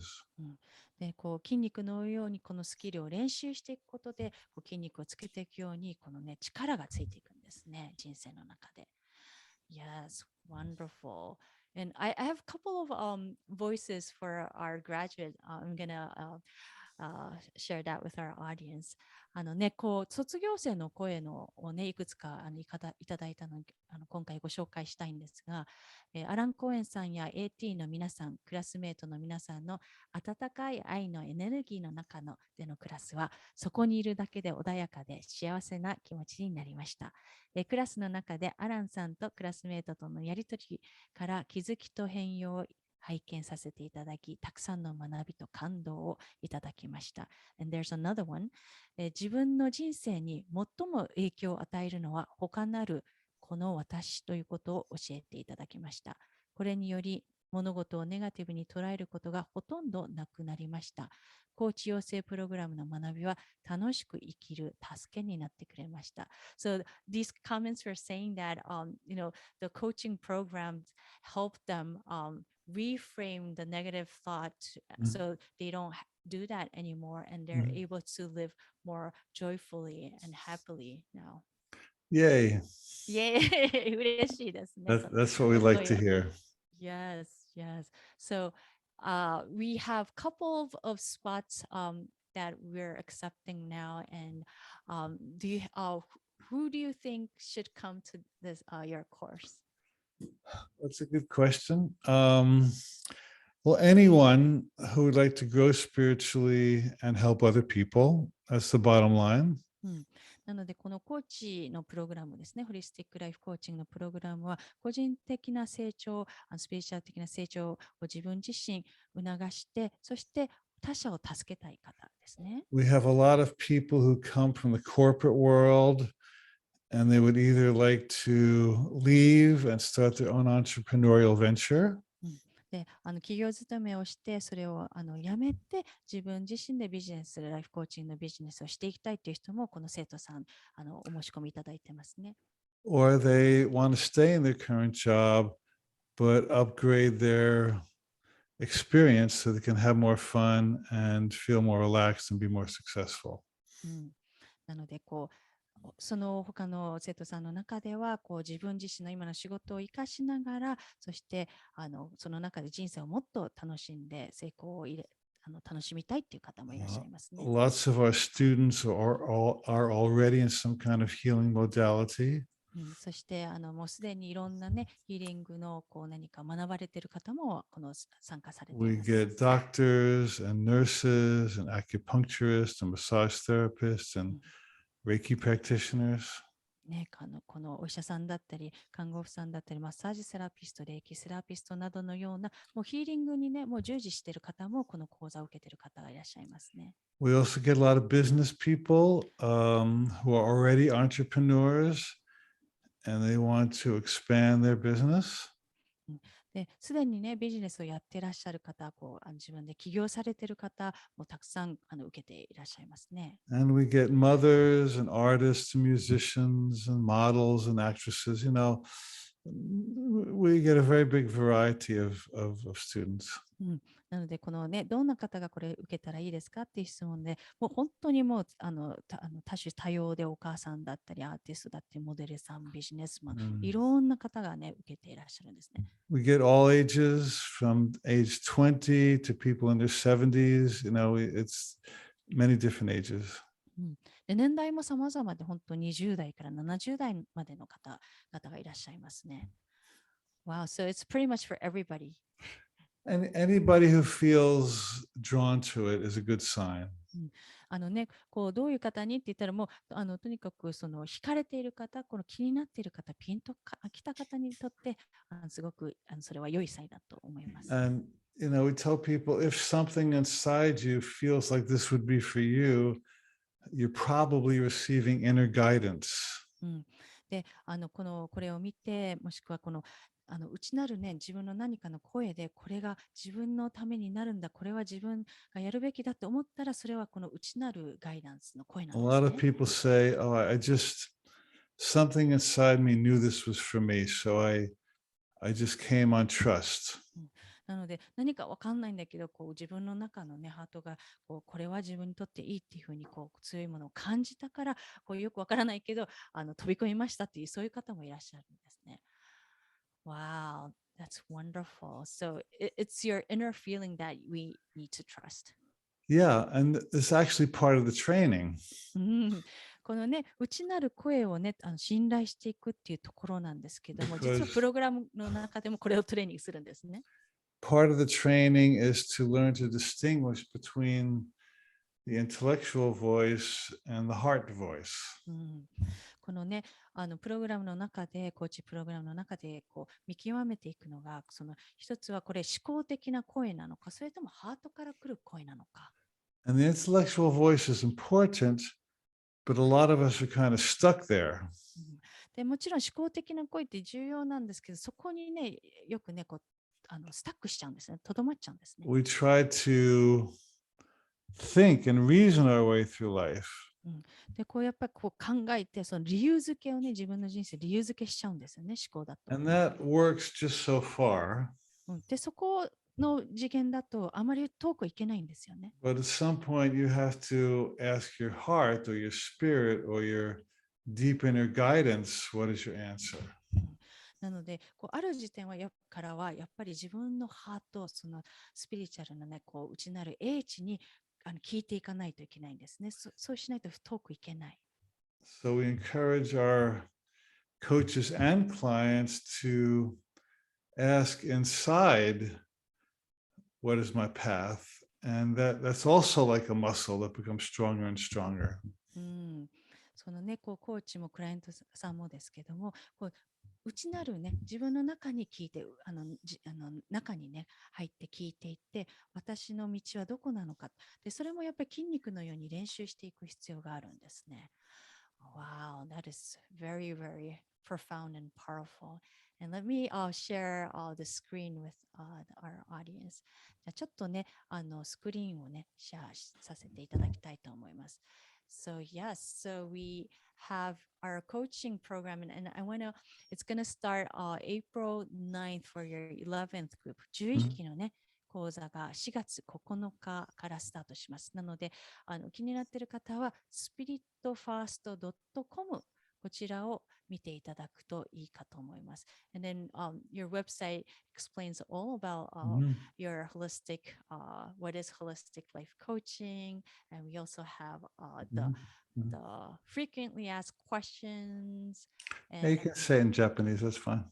でこう筋肉のようにこのスキルを練習していくことでこう筋肉をつけていくようにこのね力がついていくんですね、人生の中で。Yes, wonderful. And I have a couple of voices for our graduate. I'm gonna share that with our audience. こう卒業生の声をね、いくつかいただいたので、今回ご紹介したいんですが、アラン・コーエンさんや AT の皆さん、クラスメートの皆さんの温かい愛のエネルギーの中でのクラスは、そこにいるだけで穏やかで幸せな気持ちになりました。クラスの中でアランさんとクラスメートとのやりとりから気づきと変容を拝見させていただき、たくさんの学びと感動をいただきました。And there's another one. 自分の人生に最も影響を与えるのは他なるこの私ということを教えていただきました。これにより物事をネガティブに捉えることがほとんどなくなりました。コーチ養成プログラムの学びは楽しく生きる助けになってくれました。So these comments were saying that, the coaching programs help them reframe the negative thought so they don't do that anymore and they're able to live more joyfully and happily now. Yay. Yay! 嬉しいですね。That's what we like to hear. Yes, yes. So we have a couple of spots that we're accepting now. And who do you think should come to this your course? That's a good question. Well, anyone who would like to grow spiritually and help other people, that's the bottom line. なので、このコーチのプログラムですね、ホリスティックライフコーチングのプログラムは、個人的な成長、スピリチュアル的な成長を自分自身促して、そして他者を助けたい方ですね。We have a lot of people who come from the corporate world and they would either like to leave and start their own entrepreneurial venture. で企業勤めをしてそれをやめて自分自身でビジネスライフコーチングのビジネスをしていきたいという人もこの生徒さんお申し込みいただいてますね。or they want to stay in their current job but upgrade their experience so they can have more fun and feel more relaxed and be more successful. うん、なのでその他の生徒さんの中では自分自身の今の仕事を生かしながら、そしてその中で人生をもっと楽しんで成功を楽しみたいっていう方もいらっしゃいますね。Lots of our students are already in some kind of healing modality. そしてもうすでにいろんなねヒーリングの何か学ばれている方も参加されてい We ます。get doctors and nurses and acupuncturists and massage therapists and Reiki practitioners. ね、このお医者さんだったり、看護婦さんだったり、マッサージセラピスト、レイキセラピストなどのような、もうヒーリングにね、もう従事している方も、この講座を受けている方がいらっしゃいますね。We also get a lot of business people who are already entrepreneurs and they want to expand their business. すでにね、ビジネスをやっていらっしゃる方、自分で起業されている方もたくさん受けていらっしゃいますね。And we get mothers and artists and musicians and models and actresses. We get a very big variety of students. なので、このね、どんな方がこれ受けたらいいですかっていう質問で、もう本当にもう多種多様でお母さんだったり、アーティストだったり、モデルさん、ビジネスマン、いろんな方がね、受けていらっしゃるんですね。We get all ages from age 20 to people in their 70s. It's many different ages. で年代も様々で、本当に20代から70代までの方々がいらっしゃいますね。Wow, so it's pretty much for everybody. And anybody who feels drawn to it is a good sign. ね、どういう方にって言ったら、もうとにかく惹かれている方、この気になっている方、ピンと来た方にとってすごくそれは良いサインだと思います。And we tell people if something inside you feels like this would be for you, you're probably receiving inner guidance. でこれを見て、もしくは内なるね、自分の何かの声で、これが自分のためになるんだ、これは自分がやるべきだと思ったら、それはこの内なるガイダンスの声な A んです lot of ね。people say, "Oh, something inside me knew this was for me, so I just came on trust." なので、何か分かんないんだけど、自分の中のね、ハートがこれは自分にとっていいっていうふうに強いものを感じたから、よく分からないけど飛び込みましたっていう、そういう方もいらっしゃるんですね。Wow, that's wonderful. So it's your inner feeling that we need to trust. Yeah, and it's actually part of the training. このね、内なる声をね、信頼していくっていうところなんですけども、実は Because プログラムの中でもこれをトレーニングするんですね。part of the training is to learn to distinguish between the intellectual voice and the heart voice. このね、プログラムの中で、コーチプログラムの中で見極めていくのが、一つはこれ思考的な声なのか、それともハートから来る声なのか。And the intellectual voice is important, but a lot of us are kind of stuck there. でもちろん思考的な声って重要なんですけど、そこにね、よくね、スタックしちゃうんですね。とどまっちゃうんですね。We try to think and reason our way through life. で、やっぱり考えて、その理由付けをね、自分の人生理由付けしちゃうんですよね、思考だと。And that works just so far. で、そこの次元だとあまり遠くいけないんですよね。But at some point, you have to ask your heart or your spirit or your deep inner guidance, what is your answer? なので、ある時点からは、やっぱり自分のハート、そのスピリチュアルなね、内なる英知に聞いていかないといけないんですね。そうしないと遠くいけない。So we encourage our coaches and clients to ask inside, what is my path? And that's also like a muscle that becomes stronger and stronger. そのね、コーチもクライアントさんもですけども、内なるね、自分の中に聞いて、中にね、入って聞いていって、私の道はどこなのか。で、それもやっぱり筋肉のように練習していく必要があるんですね。Wow, that is very, very profound and powerful. And let me share the screen with our audience. じゃあちょっとね、スクリーンをね、シェアさせていただきたいと思います。So yes, so we have our coaching program, and it's going to start April 9th for your 11th group. 11期のね、講座が4月9日からスタートします。なので、気になっている方は spiritfirstac.com こちらを見ていただくといいかと思います。And then your website explains all about your what is holistic life coaching, and we also have the frequently asked questions. Yeah, you can say it in Japanese, that's fine.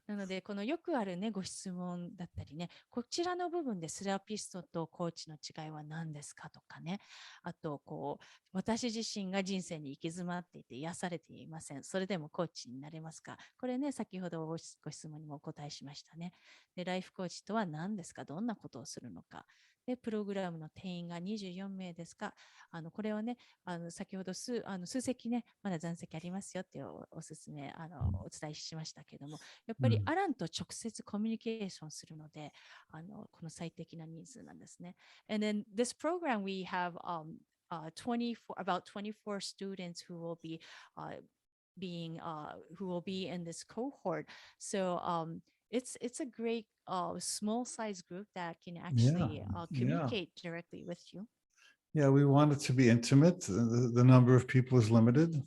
なので、このよくあるね、ご質問だったりね、こちらの部分でセラピストとコーチの違いは何ですかとかね、あと、私自身が人生に行き詰まっていて癒されていません。それでもコーチになれますか？これね、先ほどご質問にもお答えしましたね。で、ライフコーチとは何ですか？どんなことをするのか？で、プログラムの定員が24名ですか？これはね、先ほど数席ね、まだ残席ありますよっていうおすすめ、お伝えしましたけども、やっぱりアランと直接コミュニケーションするので、この最適なニーズなんですね。And then this program we have about 24 students who will be in this cohort. So it's a great small size group that can actually communicate directly with you. Yeah, we want it to be intimate. The number of people is limited.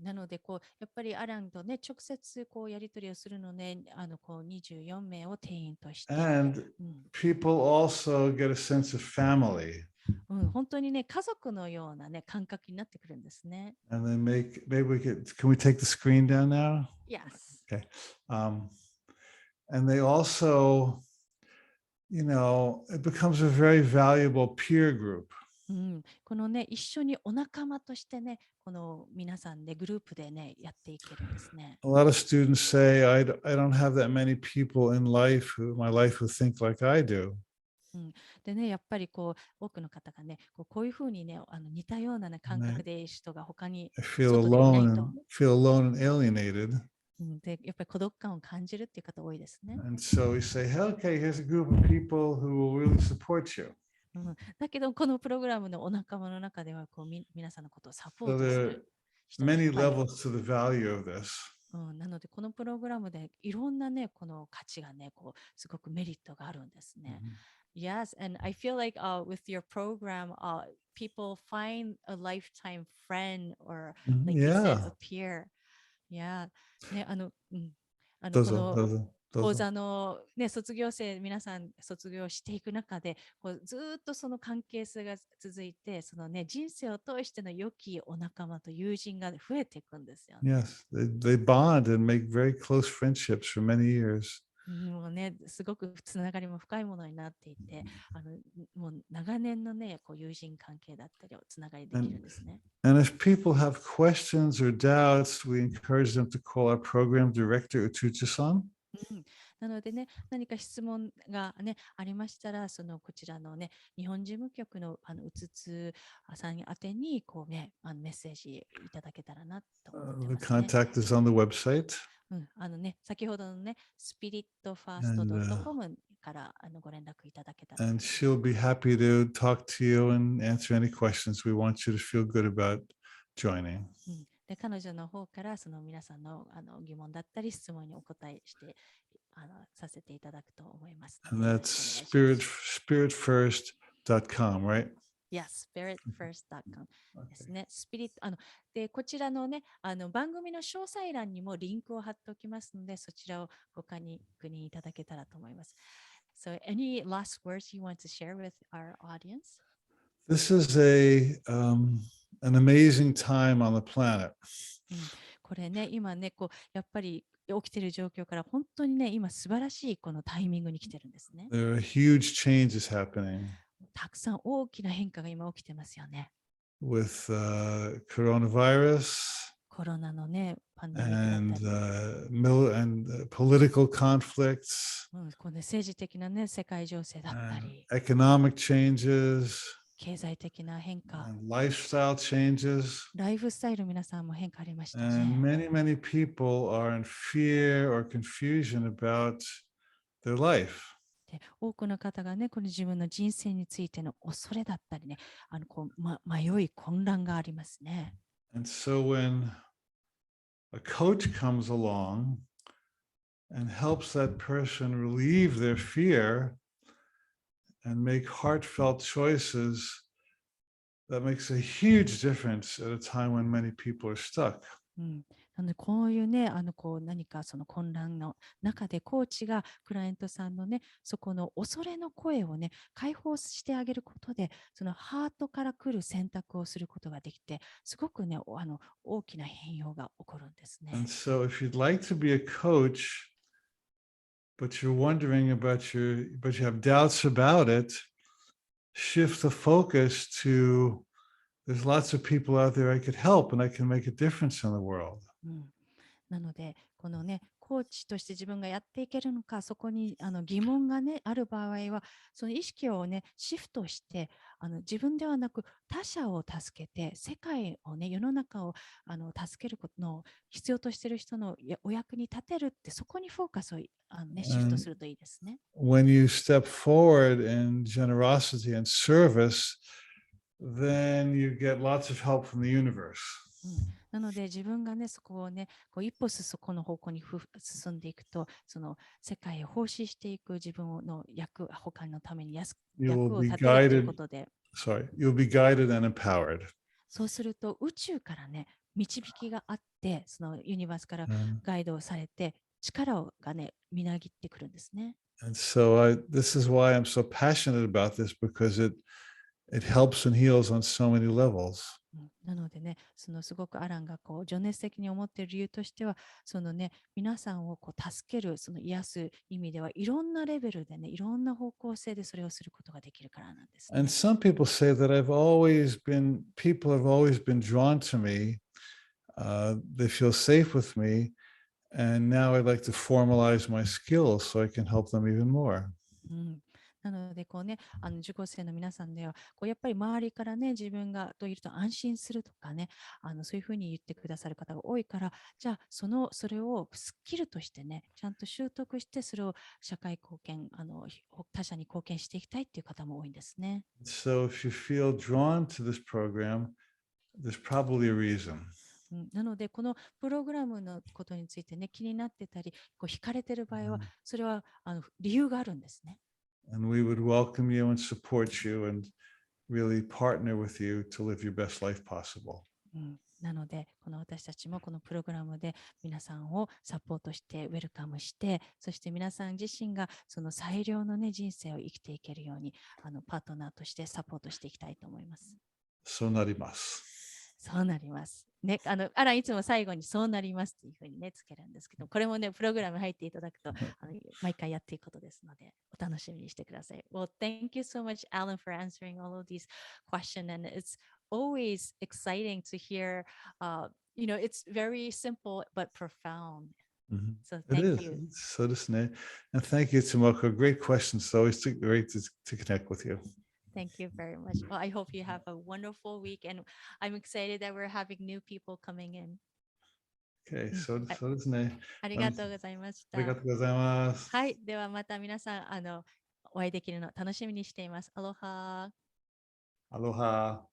なのでやっぱりアランとね、直接やり取りをするので、24名を定員として。And people also get a sense of family. 本当にね、家族のようなね、感覚になってくるんですね。And then can we take the screen down now? Yes. Okay. And they also, it becomes a very valuable peer group. このね、一緒にお仲間としてね、この皆さんでグループでね、やっていけるんですね。A lot of students say, I don't have that many people in my life who think like I do. でね、やっぱり多くの方がね、こういうふうにね、似たような、ね、感覚で人が他に feel alone and alienated. で、やっぱり孤独感を感じるっていう方多いですね。And so we say, okay, here's a group of people who will really support you. だけど、このプログラムのお仲間の中では皆さんのことをサポー So トす there る are 人がい many っぱいいる。 levels to the value of this. なので、このプログラムでいろんなね、この価値がね、すごくメリットがあるんですね。Yes, and I feel like with your program, people find a lifetime friend or, like you said, a peer. Yeah. ね、この講座の、ね、卒業生、皆さん卒業していく中で、ずっとその関係性が続いて、そのね、人生を通しての良きお仲間と友人が増えていくんですよね。Yes, they bond and make very close friendships for many years. もうね、すごくつながりも深いものになっていて、もう長年のね、友人関係だったりをつながりできるんですね。And if people have questions or doubts, we encourage them to call our program director, Utucha-san. なのでね、何か質問がね、ありましたら、こちらのね、日本事務局のうつつさん宛てに、メッセージいただけたらなと思ってます、ね。The contact is on the website. 先ほどのね、spiritfirst.com からご連絡いただけたら。And she'll be happy to talk to you and answer any questions. We want you to feel good about joining. で、彼女の方から皆さんの疑問だったり質問にお答えしてさせていただくと思います。And that's spiritfirst.com, right? Yes, spiritfirst.com ですね。で、こちらのね、番組の詳細欄にもリンクを貼っておきますので、そちらをご確認いただけたらと思います。So, any last words you want to share with our audience? This is an amazing time on the planet. これね、今ね、やっぱり起きている状況から本当にね、今素晴らしいこのタイミングに来てるんですね。There are huge changes happening. たくさん大きな変化が今起きてますよね。With coronavirus コロナのね、パンデミックだったり。and political conflicts. この政治的なね、世界情勢だったり。Economic changes. 経済的な変化。Lifestyle changes. ライフスタイル皆さんも変化ありましたね。And many people are in fear or confusion about their life. で、多くの方がね、この自分の人生についての恐れだったりね、迷い、混乱がありますね。And so when a coach comes along and helps that person relieve their fear and make heartfelt choices, that makes a huge difference at a time when many people are stuck. なのでこういうね、何かその混乱の中でコーチがクライアントさんのね、そこの恐れの声をね、解放してあげることで、そのハートから来る選択をすることができて、すごくね、大きな変容が起こるんですね。And so if you'd like to be a coach, but you're wondering about but you have doubts about it, shift the focus to there's lots of people out there I could help and I can make a difference in the world. なので、このね、コーチとして自分がやっていけるのか、そこに疑問がね、ある場合は、その意識をね、シフトして、自分ではなく他者を助けて、世界をね、世の中を助けることの必要としている人のお役に立てるって、そこにフォーカスをシフトするといいですね。When you step forward in generosity and service, then you get lots of help from the universe. なので自分がね、そこをね、一歩そこの方向に進んでいくと、その世界を奉仕していく自分の他のために役を立てるということで、you'll be guided and empowered. そうすると宇宙からね、導きがあって、そのユニバースからガイドをされて、力がね、みなぎってくるんですね。And so this is why I'm so passionate about this, because it helps and heals on so many levels. なのでね、そのすごくアランが情熱的に思っている理由としては、そのね、皆さんを助ける、その癒す意味では、いろんなレベルでね、いろんな方向性でそれをすることができるからなんです、ね。And some people say that people have always been drawn to me. They feel safe with me. And now I'd like to formalize my skills so I can help them even more. なので、受講生の皆さんでは、やっぱり周りからね、自分がいると安心するとかね、そういうふうに言ってくださる方が多いから、じゃあ、それをスキルとしてね、ちゃんと習得して、それを社会貢献、他者に貢献していきたいっていう方も多いんですね。So if you feel drawn to this program, there's probably a reason. なので、このプログラムのことについてね、気になってたり、惹かれてる場合は、それは理由があるんですね。And we would welcome you and support you and really partner with you to live your best life possible. なので、私たちもこのプログラムで皆さんをサポートして、ウェルカムして、そして皆さん自身がその最良の、ね、人生を生きていけるように、パートナーとしてサポートしていきたいと思います。そうなります。そうなります。ね、アランいつも最後にそうなりますっていうふうにね、つけるんですけど、これもね、プログラム入っていただくと、毎回やっていくことですので、お楽しみにしてください。Well, thank you so much, Alan, for answering all of these questions. And it's always exciting to hear, it's very simple but profound. So thank you. そうですね。And thank you, Tomoko. Great questions. It's always great to connect with you. Thank you very much. Well, I hope you have a wonderful week, and I'm excited that we're having new people coming in. Okay, そうですね。ありがとうございました。ありがとうございます。はい、ではまた皆さん、お会いできるの楽しみにしています。アロハ。アロハ。